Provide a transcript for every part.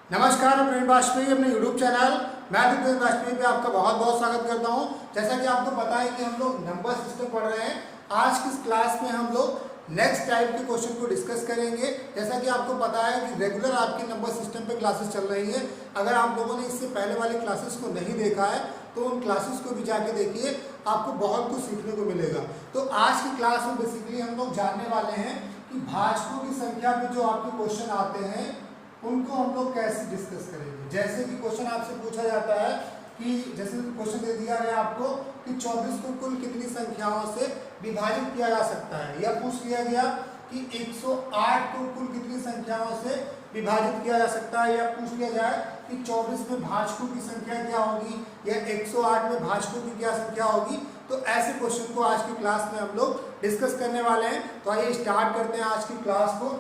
नमस्कार, मैं प्रवीण वाजपेयी अपने YouTube channel math with Praveen Vajpayee पे आपका बहुत बहुत स्वागत करता हूं। जैसा कि आपको पता है कि हम लोग नंबर सिस्टम पढ़ रहे हैं। आज की इस क्लास में हम लोग नेक्स्ट टाइप के क्वेश्चन को डिस्कस करेंगे। जैसा कि आपको पता है कि रेगुलर आपकी नंबर सिस्टम पे क्लासेस चल रही है। अगर आप लोगों ने इससे पहले वाली क्लासेस को नहीं देखा है तो उन क्लासेस को भी जाके देखिए, आपको बहुत कुछ सीखने को मिलेगा। तो आज की क्लास में बेसिकली हम लोग जानने वाले हैं कि भाजकों की संख्या पे जो आपके क्वेश्चन आते हैं उनको हम लोग कैसे डिस्कस करेंगे। जैसे कि क्वेश्चन आपसे पूछा जाता है कि जैसे क्वेश्चन दे दिया है आपको कि 24 को कुल कितनी संख्याओं से विभाजित किया जा सकता है, या पूछ लिया गया कि 108 को कुल कितनी संख्याओं से विभाजित किया जा सकता है, या पूछ लिया जाए कि 24 में भाजकों की संख्या क्या होगी या 108 में भाजकों की क्या संख्या होगी। तो ऐसे क्वेश्चन को आज की क्लास में हम लोग डिस्कस करने वाले हैं। तो आइए स्टार्ट करते हैं आज की क्लास को।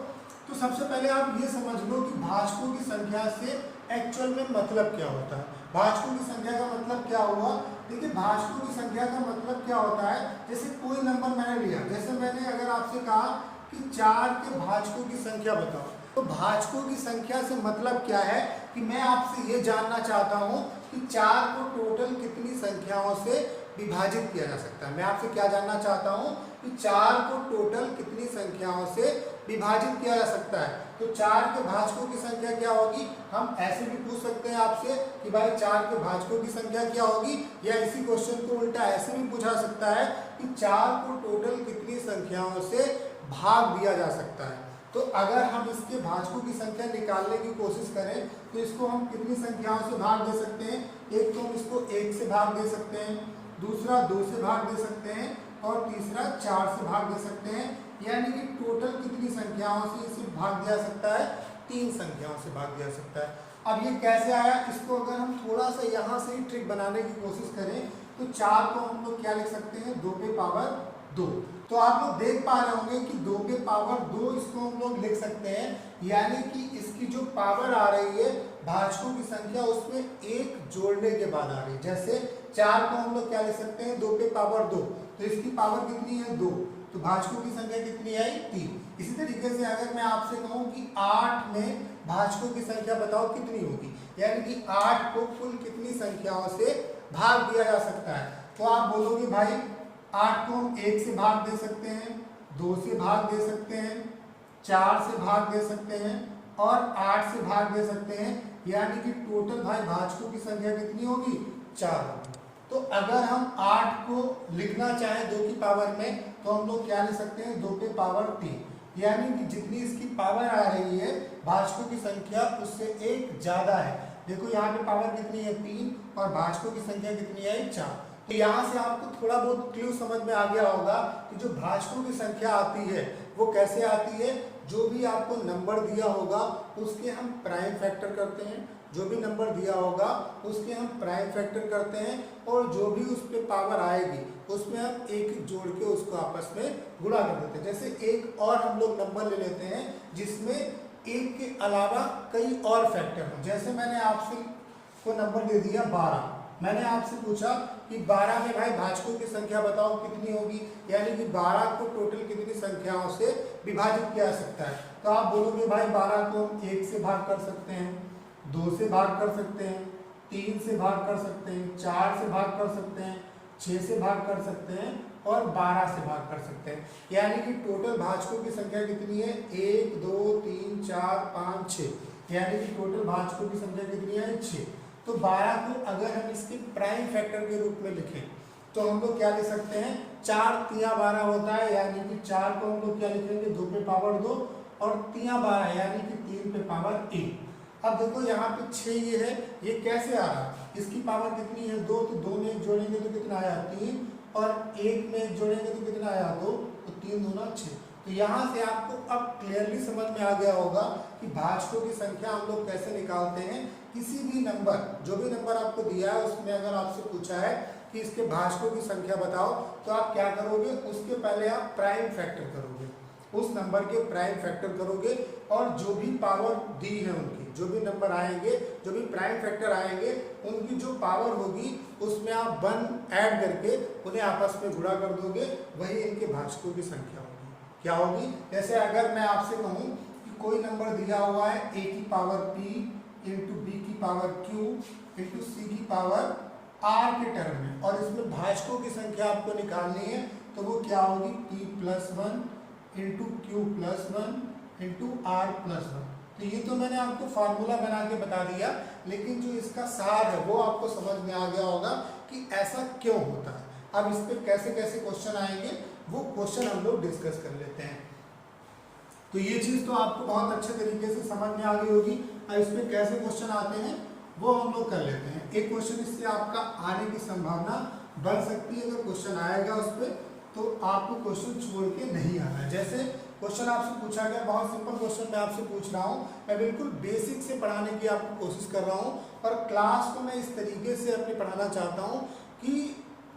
तो सबसे पहले आप ये समझ लो कि भाजकों की संख्या से एक्चुअल में मतलब क्या होता है। भाजकों की संख्या का मतलब क्या हुआ। देखिए, भाजकों की संख्या का मतलब क्या होता है, जैसे कोई नंबर मैंने लिया, जैसे मैंने अगर आपसे कहा कि 4 के भाजकों की संख्या बताओ, तो भाजकों की संख्या से मतलब क्या है कि मैं आपसे ये जानना चाहता हूँ कि 4 को टोटल कितनी संख्याओं से विभाजित किया जा सकता है। मैं आपसे क्या जानना चाहता हूँ कि 4 को टोटल कितनी संख्याओं से विभाजित किया जा सकता है। तो 4 के भाजकों की संख्या क्या होगी। हम ऐसे भी पूछ सकते हैं आपसे कि भाई 4 के भाजकों की संख्या क्या होगी, या इसी क्वेश्चन को उल्टा ऐसे भी पूछा सकता है कि 4 को टोटल कितनी संख्याओं से भाग दिया जा सकता है। तो अगर हम इसके भाजकों की संख्या निकालने की कोशिश करें तो इसको हम कितनी संख्याओं से भाग दे सकते हैं। एक तो हम इसको 1 से भाग दे सकते हैं, दूसरा 2 से भाग दे सकते हैं, और तीसरा 4 से भाग दे सकते हैं। यानी कि टोटल कितनी संख्याओं से इसे भाग दिया सकता है, 3 संख्याओं से भाग दिया सकता है। अब ये कैसे आया, इसको अगर हम थोड़ा सा यहाँ से ही ट्रिक बनाने की कोशिश करें तो 4 को हम लोग क्या लिख सकते हैं, 2 पे पावर 2। तो आप लोग देख पा रहे होंगे कि 2 पे पावर 2 इसको हम लोग लिख सकते हैं। यानी कि इसकी जो पावर आ रही है भाजकों की संख्या, उसमें 1 जोड़ने के बाद आ रही है। जैसे 4 को हम लोग क्या लिख सकते हैं, 2 पे पावर 2, तो इसकी पावर कितनी है, 2, तो भाजकों की संख्या कितनी आई, 3। इसी तरीके से अगर मैं आपसे कहूं कि 8 में भाजकों की संख्या बताओ कितनी होगी, यानी कि 8 को कुल कितनी संख्याओं से भाग दिया जा सकता है, तो आप बोलोगे भाई 8 को हम 1 से भाग दे सकते हैं, 2 से भाग दे सकते हैं, 4 से भाग दे सकते हैं और 8 से भाग दे सकते हैं। यानी कि टोटल भाई भाजकों की संख्या कितनी होगी, 4 होगी। तो अगर हम 8 को लिखना चाहें 2 की पावर में तो हम लोग क्या लिख सकते हैं, 2 पे पावर 3। यानी कि जितनी इसकी पावर आ रही है भाजकों की संख्या उससे 1 ज्यादा है। देखो यहाँ पे पावर कितनी है, 3, और भाजकों की संख्या कितनी है, 4। तो यहाँ से आपको थोड़ा बहुत क्लू समझ में आ गया होगा कि जो भाजकों की संख्या आती है वो कैसे आती है। जो भी आपको नंबर दिया होगा उसके हम प्राइम फैक्टर करते हैं, जो भी नंबर दिया होगा उसके हम प्राइम फैक्टर करते हैं, और जो भी उस पर पावर आएगी उसमें हम एक जोड़ के उसको आपस में गुणा कर देते हैं। जैसे एक और हम लोग नंबर ले लेते हैं जिसमें एक के अलावा कई और फैक्टर हो। जैसे मैंने आपसे को नंबर दे दिया 12, मैंने आपसे पूछा कि 12 में भाई भाजकों की संख्या बताओ कितनी होगी, यानी कि 12 को टोटल कितनी संख्याओं से विभाजित किया जा सकता है। तो आप बोलोगे भाई 12 को हम 1 से भाग कर सकते हैं, 2 से भाग कर सकते हैं, 3 से भाग कर सकते हैं, 4 से भाग कर सकते हैं, 6 से भाग कर सकते हैं और 12 से भाग कर सकते हैं। यानी कि टोटल भाजकों की संख्या कितनी है, 1 2 3 4 5 6, यानी कि टोटल भाजकों की संख्या कितनी है, 6। तो 12 को अगर हम इसके प्राइम फैक्टर के रूप में लिखें तो हम लोग क्या लिख सकते हैं, 4 तिया 12 होता है। यानी कि 4 को हम लोग क्या लिखेंगे, 2 पे पावर 2, और तिया 12 यानी कि 3 पे पावर 1। अब देखो यहाँ पे 6 ये है, ये कैसे आ रहा है, इसकी पावर कितनी है, 2, तो 2 में 1 जोड़ेंगे तो कितना आया, 3, और 1 में 1 जोड़ेंगे तो कितना आया, 2, तो 3 दूना 6। तो यहाँ से आपको अब क्लियरली समझ में आ गया होगा कि भाजकों की संख्या हम लोग कैसे निकालते हैं। किसी भी नंबर, जो भी नंबर आपको दिया है उसमें अगर आपसे पूछा है कि इसके भाजकों की संख्या बताओ, तो आप क्या करोगे, उसके पहले आप प्राइम फैक्टर करोगे, उस नंबर के प्राइम फैक्टर करोगे, और जो भी पावर दी है उनकी, जो भी नंबर आएंगे, जो भी प्राइम फैक्टर आएंगे, उनकी जो पावर होगी उसमें आप 1 ऐड करके उन्हें आपस में गुणा कर दोगे, वही इनके भाजकों की संख्या होगी। क्या होगी, जैसे अगर मैं आपसे कहूँ कि कोई नंबर दिया हुआ है a की power p power q into C की पावर r के टर्म में, और इसमें भाजकों की संख्या आपको निकालनी है, तो वो क्या होगी p plus one into q plus one into r plus one. तो ये तो मैंने आपको फार्मूला बना के बता दिया, लेकिन जो इसका सार है वो आपको समझ में आ गया होगा कि ऐसा क्यों होता है। अब इस पर कैसे कैसे क्वेश्चन आएंगे वो क्वेश्चन हम लोग डिस्कस कर लेते हैं। तो ये चीज़ तो आपको बहुत अच्छे तरीके से समझ में आ गई होगी। अब इस पर कैसे क्वेश्चन आते हैं वो हम लोग कर लेते हैं। एक क्वेश्चन इससे आपका आने की संभावना बन सकती है, अगर क्वेश्चन आएगा उस पर तो आपको क्वेश्चन छोड़ के नहीं आना है। जैसे क्वेश्चन आपसे पूछा गया, बहुत सिंपल क्वेश्चन मैं आपसे पूछ रहा हूँ, मैं बिल्कुल बेसिक से पढ़ाने की आपको कोशिश कर रहा हूँ, और क्लास को मैं इस तरीके से अपनी पढ़ाना चाहता हूँ कि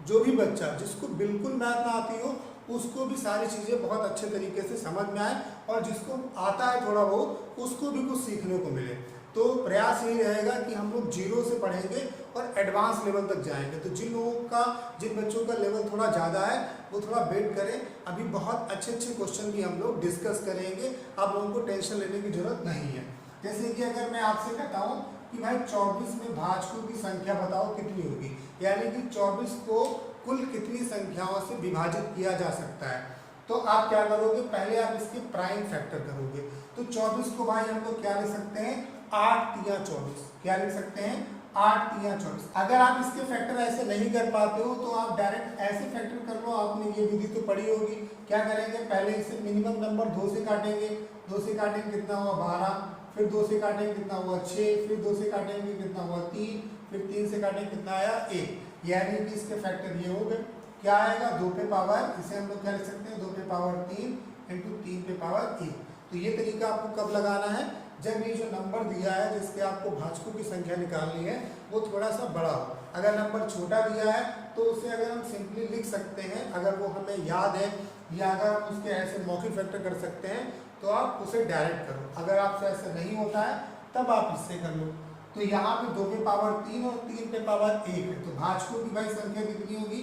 जो भी बच्चा जिसको बिल्कुल मैथ ना आती हो उसको भी सारी चीज़ें बहुत अच्छे तरीके से समझ में आए, और जिसको आता है थोड़ा बहुत उसको भी कुछ सीखने को मिले। तो प्रयास यही रहेगा कि हम लोग जीरो से पढ़ेंगे और एडवांस लेवल तक जाएंगे। तो जिन बच्चों का लेवल थोड़ा ज़्यादा है वो थोड़ा वेट करें, अभी बहुत अच्छे अच्छे क्वेश्चन भी हम लोग डिस्कस करेंगे, आप लोगों को टेंशन लेने की जरूरत नहीं है। जैसे कि अगर मैं आपसे कहता हूँ कि भाई 24 में भाजकों की संख्या बताओ कितनी होगी, यानी कि 24 को कुल कितनी संख्याओं से विभाजित किया जा सकता है, तो आप क्या करोगे, पहले आप इसके प्राइम फैक्टर करोगे। तो 24 को भाई हम लोग क्या लिख सकते हैं, 8 तिया 24, क्या लिख सकते हैं 8 तिया 24। अगर आप इसके फैक्टर ऐसे नहीं कर पाते हो तो आप डायरेक्ट ऐसे फैक्टर कर लो, आपने ये विधि तो पढ़ी होगी। क्या करेंगे, पहले इसे मिनिमम नंबर 2 से काटेंगे, 2 से काटेंगे कितना हुआ 12, फिर 2 से काटेंगे कितना हुआ 6, फिर 2 से काटेंगे कितना हुआ 3, फिर 3 से काटेंगे कितना आया 1, यानी कि इसके फैक्टर ये हो गए। क्या आएगा 2 पे पावर, इसे हम लोग क्या लिख सकते हैं 2 पे पावर 3 इंटू 3 पे पावर 1। तो ये तरीका आपको कब लगाना है, जब ये जो नंबर दिया है जिसके आपको भाजकों की संख्या निकालनी है वो थोड़ा सा बड़ा हो। अगर नंबर छोटा दिया है तो उसे अगर हम सिंपली लिख सकते हैं, अगर वो हमें याद है, या अगर हम उसके ऐसे मौखिक फैक्टर कर सकते हैं तो आप उसे डायरेक्ट करो। अगर आपसे ऐसा नहीं होता है तब आप इससे कर लो। तो यहाँ पे 2 पे पावर 3 और 3 पे पावर 1 है, तो भाजकों की भाई संख्या कितनी होगी,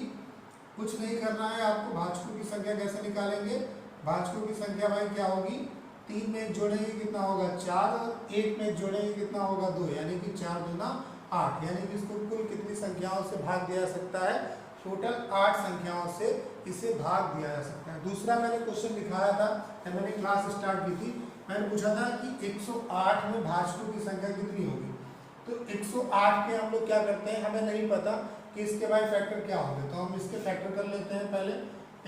कुछ नहीं करना है आपको। भाजकों की संख्या कैसे निकालेंगे, भाजकों की संख्या भाई क्या होगी, 3 में जोड़ेंगे कितना होगा 4, और 1 में जोड़ेंगे कितना होगा 2, यानी कि 4 दूना 8, यानी कि इसको कुल कितनी संख्याओं से भाग दिया जा सकता है, टोटल 8 संख्याओं से इसे भाग दिया जा सकता है। दूसरा मैंने क्वेश्चन दिखाया था जब मैंने क्लास स्टार्ट की थी, मैंने पूछा था कि 108 में भाजकों की संख्या कितनी होगी। तो 108 के हम लोग क्या करते हैं, हमें नहीं पता कि इसके भाई फैक्टर क्या होंगे, तो हम इसके फैक्टर कर लेते हैं। पहले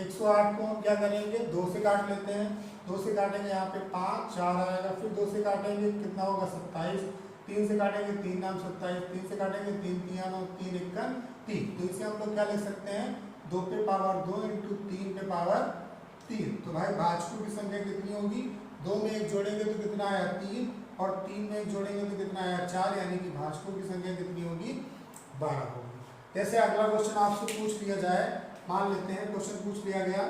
108 को हम क्या करेंगे 2 से काट लेते हैं, 2 से काटेंगे यहाँ पे 5, 4 आएगा, फिर 2 से काटेंगे कितना होगा 27, 3 से काटेंगे 3 नाम 27, 3 से काटेंगे 3 तिया 9, 3 एकन 3। तो इसे हम लोग क्या लिख सकते हैं 2 पे पावर 2 इंटू 3 पे पावर 3। तो भाई भाजकों की संख्या कितनी होगी, 2 में 1 जोड़ेंगे तो कितना आया 3, और 3 में 1 जोड़ेंगे तो कितना आया 4, यानी कि भाजकों की संख्या कितनी होगी 12 होगी। जैसे अगला क्वेश्चन आपसे पूछ लिया जाए, मान लेते हैं क्वेश्चन पूछ लिया गया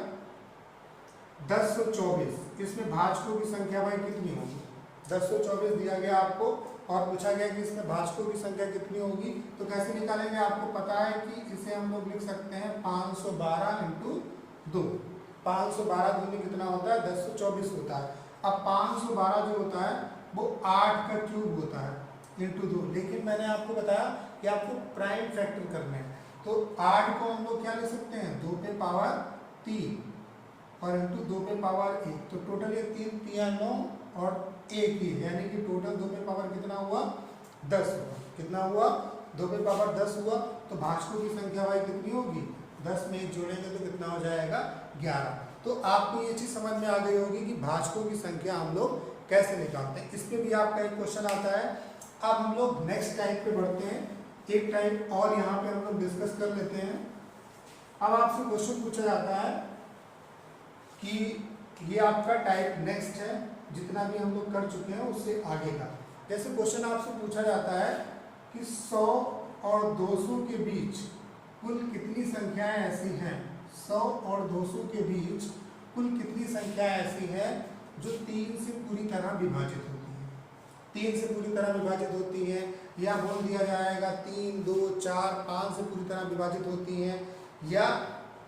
1024, इसमें भाजकों की संख्या भाई कितनी होगी। 1024 दिया गया आपको और पूछा गया कि इसमें भाजकों की संख्या कितनी होगी, तो कैसे निकालेंगे, आपको पता है कि इसे हम लोग लिख सकते हैं 512 इंटू 2। 512 दूनी कितना होता है 1024 होता है। अब 512 जो होता है वो 8 का क्यूब होता है इंटू 2, लेकिन मैंने आपको बताया कि आपको प्राइम फैक्टर करना है, तो 8 को हम लोग क्या ले सकते हैं 2 पे पावर 3 और इंटू 2 पे पावर 1, तो टोटल ये 3 तिया 9 और 1 ही, यानी कि टोटल 2 पे पावर कितना हुआ 10 हुआ। कितना हुआ 2 पे पावर 10 हुआ। तो भाजकों की संख्या भाई कितनी होगी, 10 में 1 जोड़ेंगे तो कितना हो जाएगा 11। तो आपको ये चीज़ समझ में आ गई होगी कि भाजकों की संख्या हम लोग कैसे निकालते हैं। इस पर भी आपका एक क्वेश्चन आता है। अब हम लोग नेक्स्ट टाइप पे बढ़ते हैं, एक टाइप और यहाँ पे हम लोग डिस्कस कर लेते हैं। अब आपसे क्वेश्चन पूछा जाता है कि ये आपका टाइप नेक्स्ट है, जितना भी हम लोग कर चुके हैं उससे आगे का। जैसे क्वेश्चन आपसे पूछा जाता है कि 100 और 200 के बीच कुल कितनी संख्याएं ऐसी हैं, 100 और 200 के बीच कुल कितनी संख्याएं ऐसी हैं जो 3 से पूरी तरह विभाजित होती हैं। 3 से पूरी तरह विभाजित होती हैं, या बोल दिया जाएगा 3, 2, 4, 5 से पूरी तरह विभाजित होती हैं, या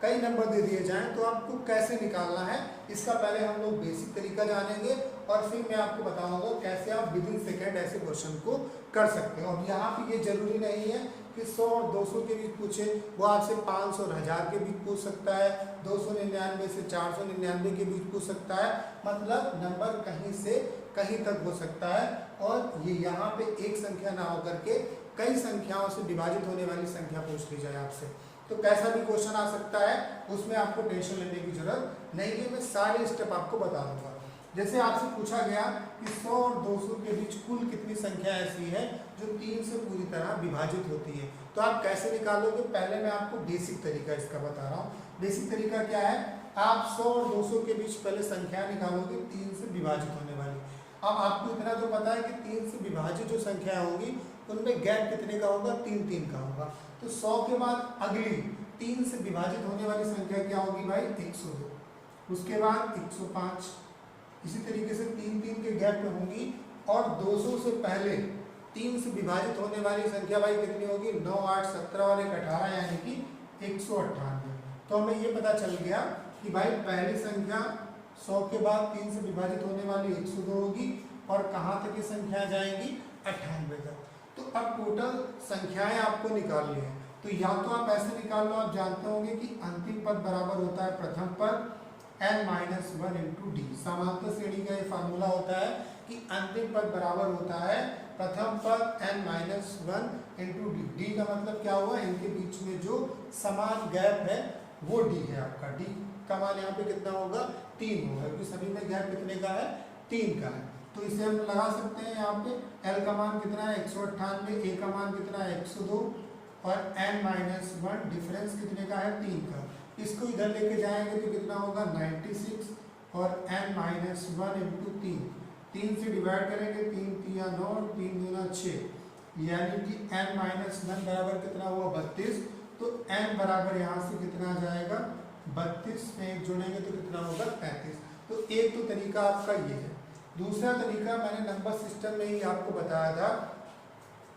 कई नंबर दे दिए जाएं, तो आपको कैसे निकालना है इसका पहले हम लोग बेसिक तरीका जानेंगे और फिर मैं आपको बताऊंगा कैसे आप विद इन सेकेंड ऐसे क्वेश्चन को कर सकते हो। अब यहाँ पे ये जरूरी नहीं है कि 100 और 200 के बीच पूछे, वो आपसे 500 और 1000 के बीच पूछ सकता है, 299 से 499 के बीच पूछ सकता है, मतलब नंबर कहीं से कहीं तक हो सकता है। और ये यहाँ पे एक संख्या ना होकर के कई संख्याओं से विभाजित होने वाली संख्या पूछ ली जाए आपसे, तो कैसा भी क्वेश्चन आ सकता है, उसमें आपको टेंशन लेने की जरूरत नहीं है। मैं सारे स्टेप आपको बता दूंगा। जैसे आपसे पूछा गया कि 100 और 200 के बीच कुल कितनी संख्या ऐसी है जो 3 से पूरी तरह विभाजित होती है, तो आप कैसे निकालोगे? पहले मैं आपको बेसिक तरीका इसका बता रहा हूँ। बेसिक तरीका क्या है, आप 100 और 200 के बीच पहले संख्या निकालोगे 3 से विभाजित होने वाली। अब आपको इतना तो पता है कि 3 से विभाजित जो संख्या होगी उनमें गैप कितने का होगा, 3 का होगा। तो 100 के बाद अगली 3 से विभाजित होने वाली संख्या क्या होगी भाई, 102, उसके बाद 105, इसी तरीके से 3 के गैप में होंगी। और 200 से पहले 3 से विभाजित होने वाली संख्या भाई कितनी होगी, 9, 8, 17 और 18 यानी कि 198। तो हमें ये पता चल गया कि भाई पहली संख्या 100 के बाद 3 से विभाजित होने वाली 102 होगी, और कहाँ तक ये संख्या जाएंगी, 98 तक। तो अब टोटल संख्याएं आपको निकालनी है, तो या तो आप ऐसे निकाल लो, आप जानते होंगे कि अंतिम पद बराबर होता है प्रथम पद n-1 इंटू डी। समांतर श्रेणी का ये फार्मूला होता है कि अंतिम पद बराबर होता है प्रथम पद n-1 इंटू डी। डी का मतलब क्या हुआ, इनके बीच में जो समान गैप है वो डी है आपका। डी का मान यहाँ पे कितना होगा, 3 होगा, क्योंकि सभी में गैप कितने का है, 3 का है। तो इसे हम लगा सकते हैं यहाँ पे L का मान कितना है, 198, A का मान कितना है, 102, और n-1 डिफरेंस कितने का है, 3 का। इसको इधर लेके जाएंगे तो कितना होगा, 96, और n-1 इंटू 3 से डिवाइड करेंगे, 3 3 9, 3 दूना 6, यानी कि n-1 बराबर कितना हुआ, 32। तो n बराबर यहाँ से कितना आ जाएगा, 32 में एक जोड़ेंगे तो कितना होगा, 35। तो एक तो तरीका आपका ये है। दूसरा तरीका मैंने नंबर सिस्टम में ही आपको बताया था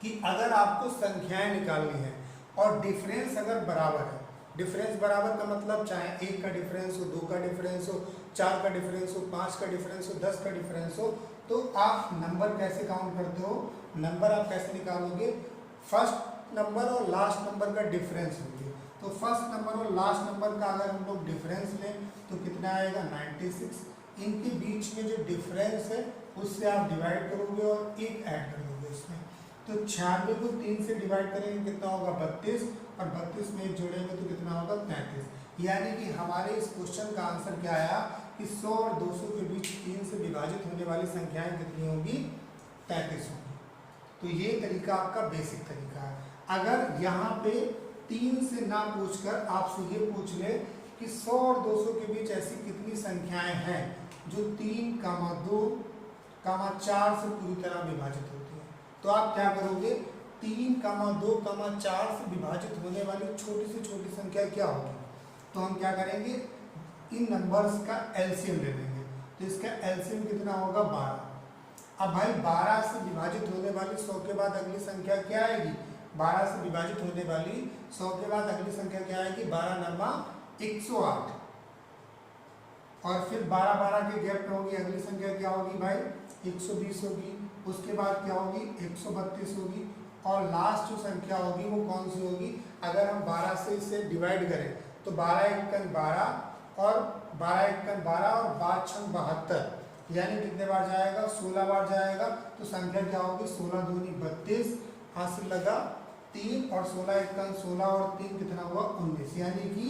कि अगर आपको संख्याएं निकालनी है और डिफरेंस अगर बराबर है, डिफरेंस बराबर का मतलब चाहे 1 का डिफरेंस हो, 2 का डिफरेंस हो, 4 का डिफरेंस हो, 5 का डिफरेंस हो, 10 का डिफरेंस हो, तो आप नंबर कैसे काउंट करते हो, नंबर आप कैसे निकालोगे, फर्स्ट नंबर और लास्ट नंबर का डिफरेंस होगी। तो फर्स्ट नंबर और लास्ट नंबर का अगर हम लोग डिफरेंस लें तो कितना आएगा, 96। इनके बीच में जो डिफरेंस है उससे आप डिवाइड करोगे और एक ऐड कर दोगे इसमें। तो 96 को 3 से डिवाइड करेंगे कितना होगा, 32, और 32 में एक जोड़ेंगे तो कितना होगा, 33। यानी कि हमारे इस क्वेश्चन का आंसर क्या आया कि 100 और 200 के बीच 3 से विभाजित होने वाली संख्याएं कितनी होगी, 33 होगी। तो ये तरीका आपका बेसिक तरीका है। अगर यहाँ पे 3 से ना पूछकर आपसे ये पूछ ले कि 100 और 200 के बीच ऐसी कितनी संख्याएं हैं जो 3, 2, 4 से पूरी तरह विभाजित होती है, तो आप क्या करोगे, 3, 2, 4 से विभाजित होने वाली छोटी से छोटी संख्या क्या होगी, तो हम क्या करेंगे, इन नंबर्स का एलसीएम ले लेंगे। तो इसका एलसीएम कितना होगा, 12। अब भाई 12 से विभाजित होने वाली 100 के बाद अगली संख्या क्या आएगी, 12 से विभाजित होने वाली 100 के बाद अगली संख्या क्या आएगी, 12 नमा 108, और फिर 12 के गैप में होगी अगली संख्या क्या होगी भाई, 120 होगी। उसके बाद क्या होगी, 132 होगी, और लास्ट जो संख्या होगी वो कौन सी होगी, अगर हम 12 से इसे डिवाइड करें तो 12 एकन 12 और 12 एकन 12 और 5 छंग 72, यानी कितने बार जाएगा, 16 बार जाएगा। तो संख्या क्या होगी, 16 दूनी 32, हासिल लगा 3, और 16 एकन 16 और 3 कितना हुआ, 19, यानी कि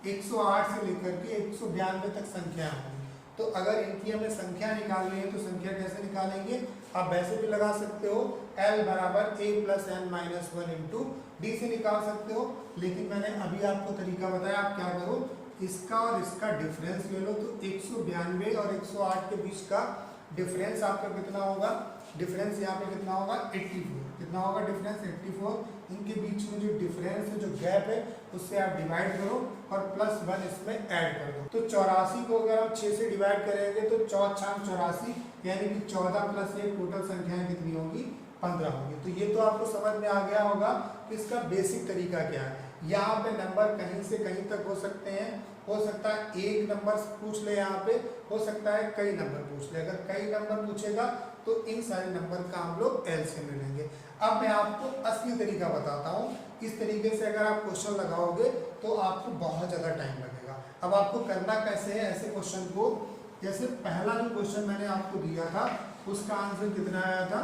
108 से लेकर के 192 तक संख्या होंगी। तो अगर इनकी हमें संख्या निकालनी है तो संख्या कैसे निकालेंगे, आप वैसे भी लगा सकते हो, L बराबर A plus n-1 into D से निकाल सकते हो, लेकिन मैंने अभी आपको तरीका बताया, आप क्या करो, इसका और इसका डिफरेंस ले लो। तो 192 और 108 के बीच का डिफरेंस आपका कितना होगा, डिफरेंस यहाँ पे कितना होगा, 84। कितना होगा डिफरेंस, 84। इनके बीच में जो डिफरेंस है, जो गैप है, उससे आप डिवाइड करो और +1 इसमें ऐड कर दो। तो 84 को अगर हम 6 से डिवाइड करेंगे तो 4 6 84, यानी कि 14 + 1 टोटल संख्याएं कितनी होगी, 15 होगी। तो ये तो आपको समझ में आ गया होगा कि इसका बेसिक तरीका क्या है। यहाँ पे नंबर कहीं से कहीं तक हो सकते हैं, हो सकता है एक नंबर पूछ ले, यहाँ पे हो सकता है कई नंबर पूछ ले। अगर कई नंबर पूछेगा तो इन सारे नंबर का हम लोग एलसीएम ले लेंगे। अब मैं आपको असली तरीका बताता हूँ। इस तरीके से अगर आप क्वेश्चन लगाओगे तो आपको बहुत ज़्यादा टाइम लगेगा। अब आपको करना कैसे है ऐसे क्वेश्चन को, जैसे पहला जो क्वेश्चन मैंने आपको दिया था उसका आंसर कितना आया था,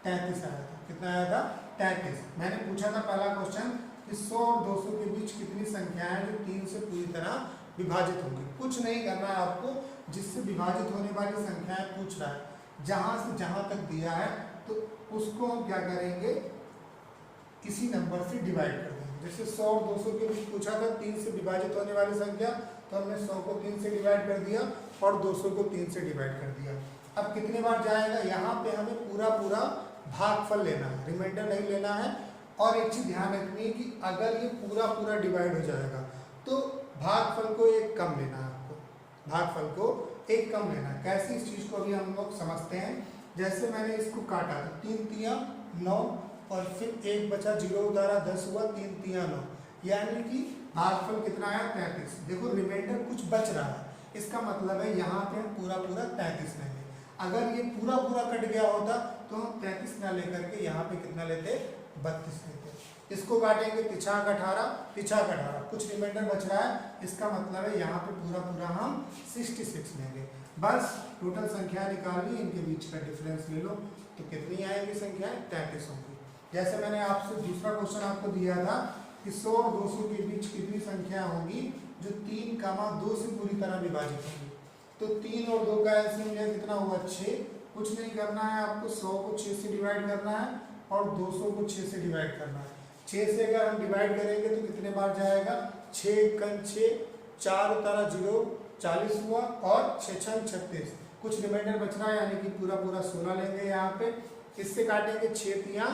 33 आया था। कितना आया था, 33। मैंने पूछा था पहला क्वेश्चन कि 100 और 200 के बीच कितनी संख्याएं हैं जो 3 से पूरी तरह विभाजित होंगी। कुछ नहीं करना है आपको, जिससे विभाजित होने वाली संख्याएं पूछ रहा है, जहां से जहां तक दिया है तो उसको हम क्या करेंगे, इसी नंबर से डिवाइड कर देंगे। जैसे 100 और 200 के बीच पूछा था 3 से विभाजित होने वाली संख्या, तो हमने 100 को 3 से डिवाइड कर दिया और 200 को 3 से डिवाइड कर दिया। अब कितने बार जाएगा, यहाँ पे हमें पूरा पूरा भागफल लेना है, रिमाइंडर नहीं लेना है। और एक चीज ध्यान रखनी है कि अगर ये पूरा पूरा डिवाइड हो जाएगा तो भागफल को एक कम लेना है आपको, भागफल को एक कम लेना है। कैसे, इस चीज को अभी हम लोग समझते हैं। जैसे मैंने इसको काटा तो 3 तिया 9 और फिर 1 बचा, 0 उतारा 10 हुआ, 3 तिया 9, यानी कि भागफल कितना आया, 33। देखो रिमाइंडर कुछ बच रहा है, इसका मतलब है यहाँ पे हम पूरा पूरा 33 लेंगे। अगर ये पूरा पूरा कट गया होता तो हम 33 ना लेकर के यहाँ पे कितना लेते, 32 लेते। इसको काटेंगे, पिछाक 18, पिछाक 18, कुछ रिमाइंडर बच रहा है, इसका मतलब है यहाँ पे पूरा पूरा हम 66 लेंगे। बस टोटल संख्या निकालनी, इनके बीच का डिफरेंस ले लो तो कितनी आएगी संख्याएं, 33 होंगी। जैसे मैंने आपसे दूसरा क्वेश्चन आपको दिया था कि 100 और 200 के बीच कितनी संख्या होंगी जो 3, 2 से पूरी तरह विभाजित होंगी। तो 3 और 2 का एलसीएम कितना हुआ, 6। कुछ नहीं करना है आपको, 100 को 6 से डिवाइड करना है और 200 को 6 से डिवाइड करना है। 6 से अगर हम डिवाइड करेंगे तो कितने बार जाएगा, 6 कन 6, 4 उतारा 0, 40 हुआ और 6 छन 36। कुछ रिमाइंडर बच रहा है यानी कि पूरा पूरा 16 लेंगे यहाँ पे। इससे काटेंगे 6 तिया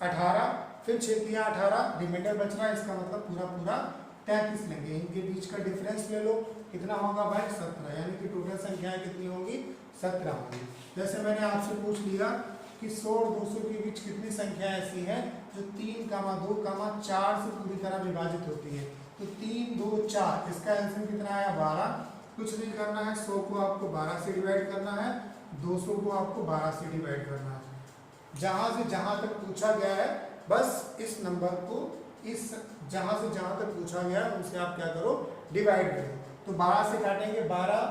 18, फिर 6 तिया 18, रिमाइंडर बच रहा है, इसका मतलब पूरा पूरा 33 लेंगे। इनके बीच का डिफरेंस ले लो, कितना होगा भाई, 17, यानी कि टोटल संख्याएं कितनी होंगी, 17 होंगी। जैसे मैंने आपसे पूछ लिया कि 100 और 200 के बीच कितनी संख्या ऐसी है जो 3, 2, 4 से पूरी तरह विभाजित होती है। तो 3, 2, 4, इसका एलसीएम कितना आया, 12। कुछ नहीं करना है, 100 को आपको 12 से डिवाइड करना है, 200 को आपको 12 से डिवाइड करना है। जहां से जहां तक पूछा गया है बस इस नंबर को, इस जहां से जहां तक पूछा गया है उनसे आप क्या करो, डिवाइड करो। तो 12 से काटेंगे, 12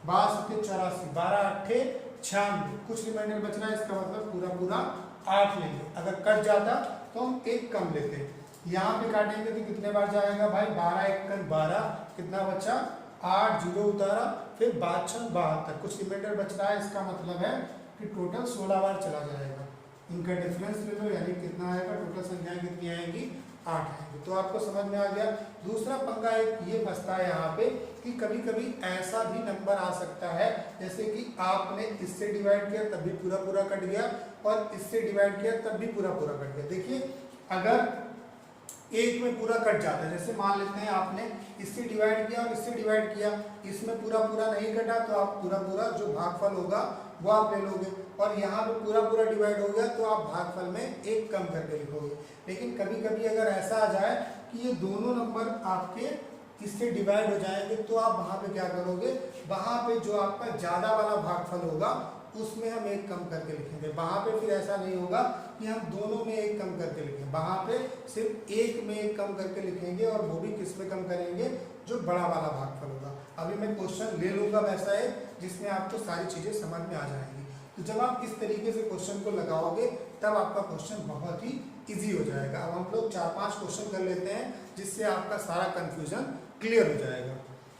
12 84, 12 8 96, कुछ रिमाइंडर बचना है, इसका मतलब पूरा पूरा 8 लेंगे। अगर कट जाता तो हम एक कम लेते। यहाँ पे काटेंगे तो कितने बार जाएगा भाई, 12 1 12, कितना बचा, 8, 0 उतारा, फिर 5 6 72, कुछ रिमाइंडर बच रहा है, इसका मतलब है कि टोटल 16 बार चला जाएगा। इनका डिफरेंस ले लो, यानी कितना आएगा, टोटल संख्याएं कितनी आएंगी, 8 आएंगी। तो आपको समझ में आ गया। दूसरा पंगा एक ये बचता है यहाँ पे कि कभी कभी ऐसा भी नंबर आ सकता है जैसे कि आपने इससे डिवाइड किया तब भी पूरा पूरा कट गया और इससे डिवाइड किया तब भी पूरा पूरा कट गया। देखिए अगर एक में पूरा कट जाता है, जैसे मान लेते हैं आपने इससे डिवाइड किया और इससे डिवाइड किया, इसमें पूरा पूरा नहीं कटा तो आप पूरा पूरा जो भागफल होगा वो आप ले लोगे, और यहाँ पे पूरा पूरा डिवाइड हो गया तो आप भागफल में एक कम करके लिखोगे। लेकिन कभी कभी अगर ऐसा आ जाए कि ये दोनों नंबर आपके इससे डिवाइड हो जाएंगे तो आप वहाँ पे क्या करोगे, वहाँ पे जो आपका ज़्यादा वाला भागफल होगा उसमें हम एक कम करके लिखेंगे। वहाँ पे फिर ऐसा नहीं होगा कि हम दोनों में एक कम करके लिखें, वहाँ पे सिर्फ एक में एक कम करके लिखेंगे और वो भी किस में कम करेंगे, जो बड़ा वाला भागफल होगा। अभी मैं क्वेश्चन ले लूँगा वैसा है जिसमें आपको सारी चीज़ें समझ में आ जाएंगी। तो जब आप इस तरीके से क्वेश्चन को लगाओगे तब आपका क्वेश्चन बहुत ही ईजी हो जाएगा। अब हम लोग 4-5 क्वेश्चन कर लेते हैं जिससे आपका सारा कन्फ्यूजन क्लियर हो जाएगा।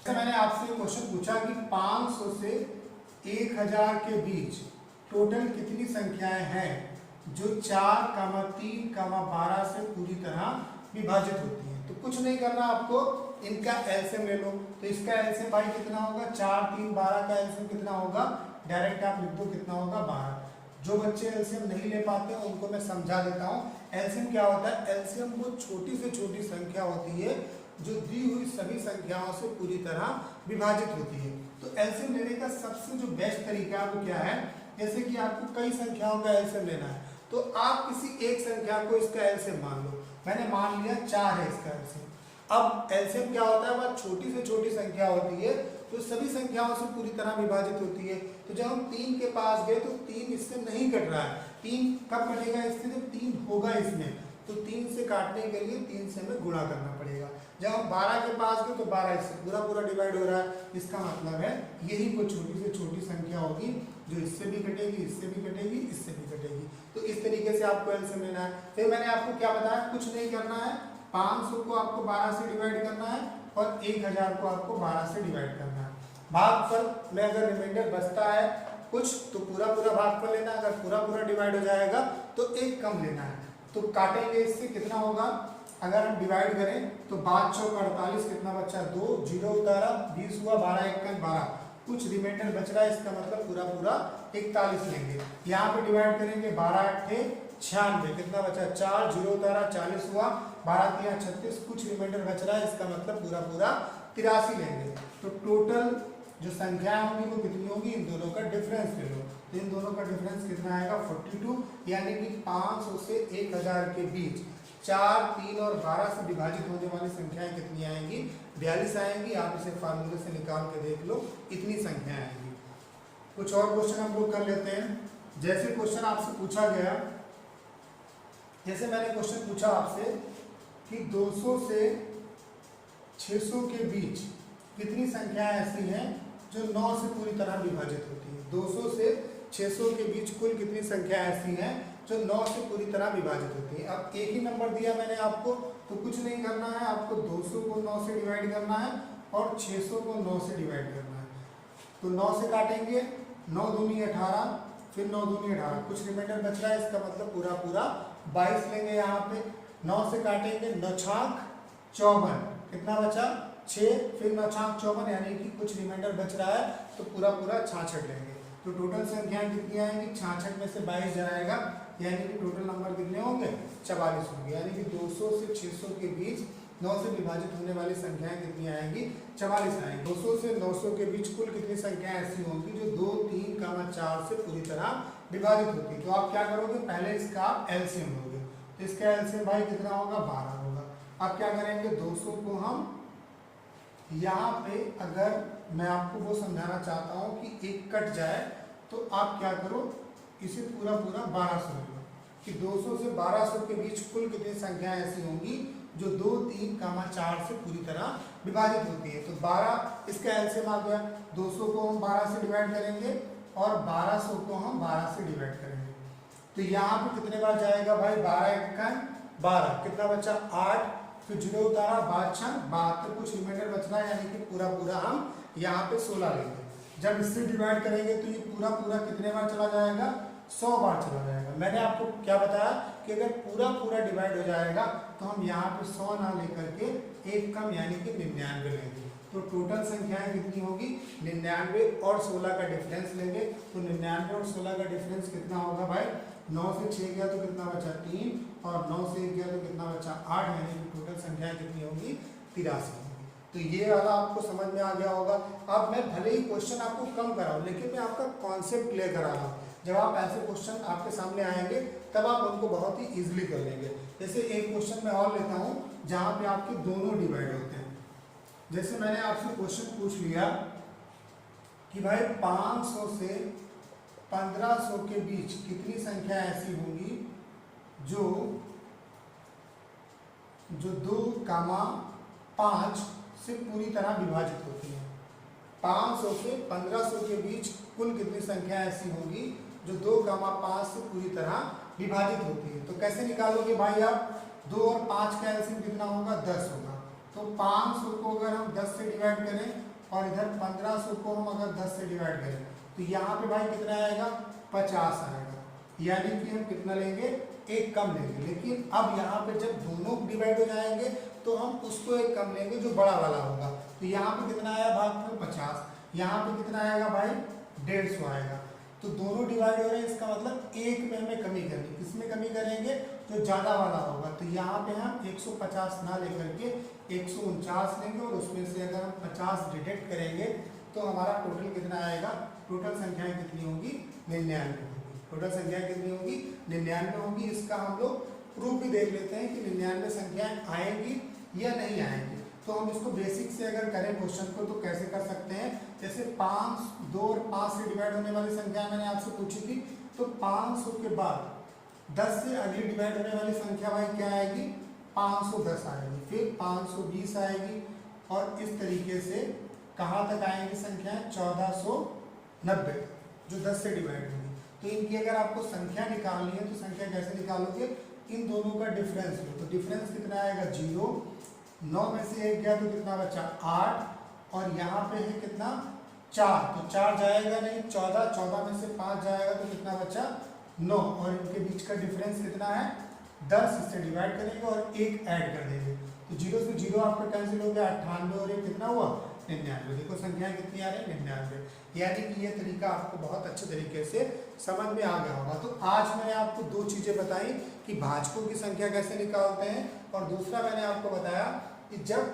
तो मैंने आपसे क्वेश्चन पूछा कि 500 से 1000 के बीच टोटल कितनी संख्याएं हैं जो 4, 3, 12 से पूरी तरह विभाजित होती हैं। तो कुछ नहीं करना आपको, इनका एलसीएम ले लो। तो इसका एलसीएम भाई कितना होगा, 4, 3, 12 का एलसीएम कितना होगा, डायरेक्ट आप लिख दो कितना होगा, 12। जो बच्चे एलसीएम नहीं ले पाते हैं उनको मैं समझा देता हूँ। एलसीएम क्या होता है, एलसीएम वो छोटी से छोटी संख्या होती है जो दी हुई सभी संख्याओं से पूरी तरह विभाजित होती है। तो एलसीएम लेने का सबसे जो बेस्ट तरीका है वो क्या है, जैसे कि आपको कई संख्याओं का एलसीएम लेना है तो आप किसी एक संख्या को इसका एलसीएम मान लो। मैंने मान लिया 4 है इसका एलसीएम, अब एलसीएम क्या होता है, वह छोटी से छोटी संख्या होती है तो सभी संख्याओं से पूरी तरह विभाजित होती है। तो जब हम 3 के पास गए तो 3 इससे नहीं कट रहा है। 3 कब कटेगा इससे, जब 3 होगा इसमें, तो 3 से काटने के लिए 3 से हमें गुणा करना पड़ेगा। जब हम 12 के पास गए तो 12 इससे पूरा पूरा डिवाइड हो रहा है। इसका मतलब है यही कोई छोटी से छोटी संख्या होगी जो इससे भी कटेगी, इससे भी कटेगी, इससे भी कटेगी। तो इस तरीके से आपको एलसीएम लेना है। फिर मैंने आपको क्या बताया, कुछ नहीं करना है, 500 को आपको 12 से डिवाइड करना है और 1000 को आपको 12 से डिवाइड करना है। भागफल में अगर रिमाइंडर बचता है कुछ तो पूरा पूरा भागफल लेना, अगर पूरा पूरा डिवाइड हो जाएगा तो एक कम लेना है। तो काटेंगे इससे, कितना होगा, अगर हम डिवाइड करें तो 5 चौक 48, कितना बचा 2, 0 उतारा 20 हुआ, 12 एक 12, कुछ रिमाइंडर बच रहा है, इसका मतलब पूरा पूरा 41 लेंगे। यहाँ पे डिवाइड करेंगे 12 8 96, कितना बचा 4, 0 उतारा 40 हुआ, 12 3 36, कुछ रिमाइंडर बच रहा है, इसका मतलब पूरा पूरा 83 लेंगे। तो टोटल जो संख्याएं होंगी वो कितनी होगी, इन दोनों का डिफरेंस ले लो। तो इन दोनों का डिफरेंस कितना आएगा 42, यानी कि 500 से 1000 के बीच 4, 3 और 12 से विभाजित होने वाली संख्याएं कितनी आएंगी, 42 आएंगी। आप इसे फार्मूले से निकाल के देख लो, इतनी संख्याएं आएंगी। कुछ और क्वेश्चन हम लोग कर लेते हैं। जैसे क्वेश्चन आपसे पूछा गया, जैसे मैंने क्वेश्चन पूछा आपसे कि 200 से 600 के बीच कितनी संख्याएं ऐसी हैं जो 9 से पूरी तरह विभाजित होती है। 200 से 600 के बीच कुल कितनी संख्या ऐसी हैं जो 9 से पूरी तरह विभाजित होती है। अब एक ही नंबर दिया मैंने आपको, तो कुछ नहीं करना है, आपको 200 को 9 से डिवाइड करना है और 600 को 9 से डिवाइड करना है। तो 9 से काटेंगे, 9 दूनी 18, फिर 9 दूनी 18, कुछ रिमाइंडर बच रहा है, इसका मतलब पूरा पूरा 22 लेंगे। यहाँ पे 9 से काटेंगे, 9 छाक 54, कितना बचा 6, फिर 9 छाक 54, यानी कि कुछ रिमाइंडर बच रहा है, तो पूरा पूरा 66 लेंगे। तो टोटल संख्याएं कितनी आएंगी, 66 में से 22 जाएगा, यानी कि टोटल नंबर कितने होंगे 44 होंगे। यानी कि 200 से 600 के बीच 9 से विभाजित होने वाली संख्याएं कितनी आएंगी, 44 आएंगी। 200 से 900 के बीच कुल कितनी संख्याएं ऐसी होंगी जो 2, 3, 4 से पूरी तरह विभाजित होती है। तो आप क्या करोगे, पहले इसका एलसीएम लोगे, तो इसका एलसीएम भाई कितना होगा, 12 होगा। अब क्या करेंगे, 200 को हम यहाँ पे, अगर मैं आपको वो समझाना चाहता हूँ कि एक कट जाए तो आप क्या करो, इसे पूरा पूरा 1200 लो कि 200 से 1200 के बीच कुल कितनी संख्याएं ऐसी होंगी जो 2, 3, 4 से पूरी तरह विभाजित होती है। तो 12 इसका एलसीएम आ गया, 200 को हम 12 से डिवाइड करेंगे और 1200 को हम 12 से डिवाइड करेंगे। तो यहाँ पे कितने बार जाएगा भाई, 12 1 12, कितना बचा 8, फिर 0 उतारा 5 6 72, कुछ रिमाइंडर बचना है, यानी कि पूरा पूरा हम यहाँ पे 16 लेंगे। जब इससे डिवाइड करेंगे तो ये पूरा पूरा कितने बार चला जाएगा, 100 बार चला जाएगा। मैंने आपको क्या बताया कि अगर पूरा पूरा डिवाइड हो जाएगा तो हम यहाँ पे 100 ना लेकर के एक कम यानी कि 99 लेंगे। तो टोटल संख्याएं कितनी होगी, 99 और 16 का डिफरेंस लेंगे। तो 99 और 16 का डिफरेंस कितना होगा भाई, 9 से 6 गया तो कितना बचा 3, और 9 से 1 गया तो कितना बचा 8, यानी कि टोटल संख्याएं कितनी होगी, 83 होगी। तो ये वाला आपको समझ में आ गया होगा। अब मैं भले ही क्वेश्चन आपको कम कराऊं, लेकिन मैं आपका कॉन्सेप्ट क्लियर करा रहा हूँ। जब आप ऐसे क्वेश्चन आपके सामने आएंगे तब आप उनको बहुत ही इजीली कर लेंगे। जैसे एक क्वेश्चन मैं और लेता हूँ जहाँ पे आपके दोनों डिवाइड होते हैं। जैसे मैंने आपसे क्वेश्चन पूछ लिया कि भाई 500 से 1500 के बीच कितनी संख्या ऐसी होंगी जो 2, 5 से पूरी तरह विभाजित होती है। 500 से 1500 के बीच कुल कितनी संख्या ऐसी होंगी जो 2, 5 से पूरी तरह विभाजित होती है। तो कैसे निकालोगे भाई आप, 2 और 5 का एलसीएम कितना होगा, 10 होगा। तो 500 को अगर हम 10 से डिवाइड करें और इधर 1500 को हम अगर 10 से डिवाइड करें तो यहाँ पे भाई कितना आएगा, 50 आएगा। यानी कि हम कितना लेंगे, एक कम लेंगे। लेकिन अब यहाँ पे जब दोनों डिवाइड हो जाएंगे तो हम उसको एक कम लेंगे जो बड़ा वाला होगा। तो यहाँ पे कितना आया भागफल 50, यहाँ पे कितना आएगा भाई 150 आएगा। तो दोनों डिवाइड हो रहे हैं, इसका मतलब एक में हमें कमी करनी। किसमें कमी करेंगे, जो ज़्यादा वाला होगा। तो यहाँ पे हम 150 ना लेकर के 149 लेंगे और उसमें से अगर हम 50 डिडक्ट करेंगे तो हमारा टोटल कितना आएगा, टोटल संख्याएं कितनी होगी, 99 होगी। टोटल संख्याएं कितनी होगी, 99 होगी। इसका हम लोग प्रूफ भी देख लेते हैं कि 99 संख्याएं आएंगी या नहीं आएंगी। तो हम इसको बेसिक से अगर करें क्वेश्चन को तो कैसे कर सकते हैं। जैसे 5, 2 और 5 से डिवाइड होने वाली संख्या मैंने आपसे पूछी थी, तो 500 के बाद 10 से अगली डिवाइड होने वाली संख्या भाई क्या आएगी, 510 आएगी, फिर 520 आएगी, और इस तरीके से कहाँ तक आएंगी संख्या, 1490 जो 10 से डिवाइड होगी। तो इनकी अगर आपको संख्या निकालनी है तो संख्या कैसे निकालोगे, इन दोनों का डिफरेंस लो, तो डिफरेंस कितना आएगा 0, 9 में से 1 गया तो कितना बचा 8, और यहाँ पे है कितना 4, तो 4 जाएगा नहीं, 14, 14 में से 5 जाएगा तो कितना बचा 9, और इनके बीच का डिफरेंस कितना है 10, इससे डिवाइड करेंगे और 1 ऐड कर देंगे, तो 0 से 0 आपका कैंसिल हो गया, 98 और 1 कितना हुआ 99। देखो संख्याएं कितनी आ रही है 99, यानी कि ये तरीका आपको बहुत अच्छे तरीके से समझ में आ गया होगा। तो आज मैंने आपको 2 चीज़ें बताई कि भाजकों की संख्या कैसे निकालते हैं, और दूसरा मैंने आपको बताया कि जब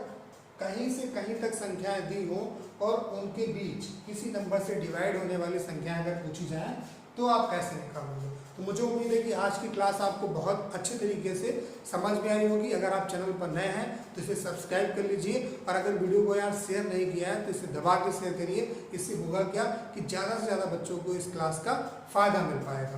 कहीं से कहीं तक संख्याएं दी हो और उनके बीच किसी नंबर से डिवाइड होने वाली संख्याएं अगर पूछी जाएं तो आप कैसे निकालोगे। तो मुझे उम्मीद है कि आज की क्लास आपको बहुत अच्छे तरीके से समझ में आई होगी। अगर आप चैनल पर नए हैं तो इसे सब्सक्राइब कर लीजिए, और अगर वीडियो को यार शेयर नहीं किया है तो इसे दबा के शेयर करिए। इससे होगा क्या कि ज़्यादा से ज़्यादा बच्चों को इस क्लास का फ़ायदा मिल पाएगा।